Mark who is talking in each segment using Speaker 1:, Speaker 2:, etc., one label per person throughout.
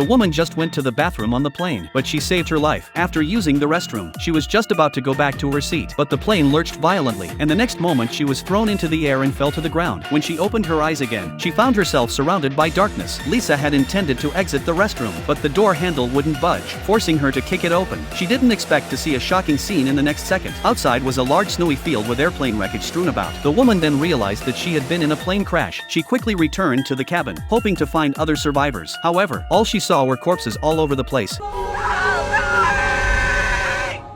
Speaker 1: The woman just went to the bathroom on the plane, but she saved her life. After using the restroom, she was just about to go back to her seat, but the plane lurched violently, and the next moment she was thrown into the air and fell to the ground. When she opened her eyes again, she found herself surrounded by darkness. Lisa had intended to exit the restroom, but the door handle wouldn't budge, forcing her to kick it open. She didn't expect to see a shocking scene in the next second. Outside was a large snowy field with airplane wreckage strewn about. The woman then realized that she had been in a plane crash. She quickly returned to the cabin, hoping to find other survivors. However, all she saw were corpses all over the place.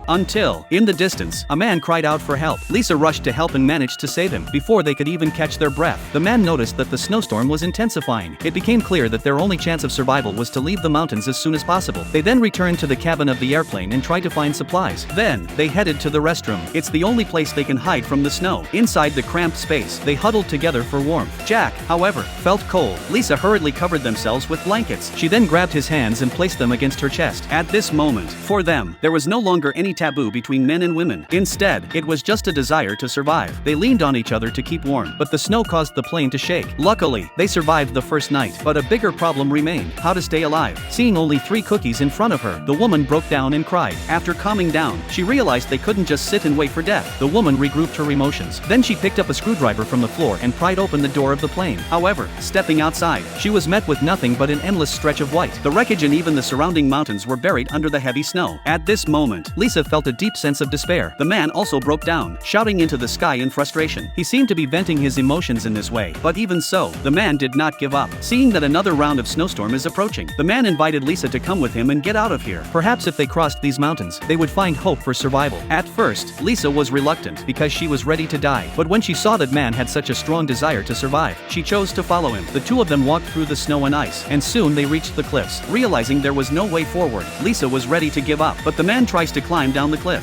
Speaker 1: Until, in the distance, a man cried out for help. Lisa rushed to help and managed to save him. Before they could even catch their breath, the man noticed that the snowstorm was intensifying. It became clear that their only chance of survival was to leave the mountains as soon as possible. They then returned to the cabin of the airplane and tried to find supplies. Then, they headed to the restroom. It's the only place they can hide from the snow. Inside the cramped space, they huddled together for warmth. Jack, however, felt cold. Lisa hurriedly covered themselves with blankets. She then grabbed his hands and placed them against her chest. At this moment, for them, there was no longer any taboo between men and women. Instead, it was just a desire to survive. They leaned on each other to keep warm, but the snow caused the plane to shake. Luckily, they survived the first night, but a bigger problem remained: how to stay alive. Seeing only 3 cookies in front of her, the woman broke down and cried. After calming down, she realized they couldn't just sit and wait for death. The woman regrouped her emotions. Then she picked up a screwdriver from the floor and pried open the door of the plane. However, stepping outside, she was met with nothing but an endless stretch of white. The wreckage and even the surrounding mountains were buried under the heavy snow. At this moment, Lisa felt a deep sense of despair. The man also broke down, shouting into the sky in frustration. He seemed to be venting his emotions in this way, but even so, the man did not give up. Seeing that another round of snowstorm is approaching, the man invited Lisa to come with him and get out of here. Perhaps if they crossed these mountains, they would find hope for survival. At first, Lisa was reluctant because she was ready to die, but when she saw that man had such a strong desire to survive, she chose to follow him. The two of them walked through the snow and ice, and soon they reached the cliffs. Realizing there was no way forward, Lisa was ready to give up, but the man tries to climb down the cliff.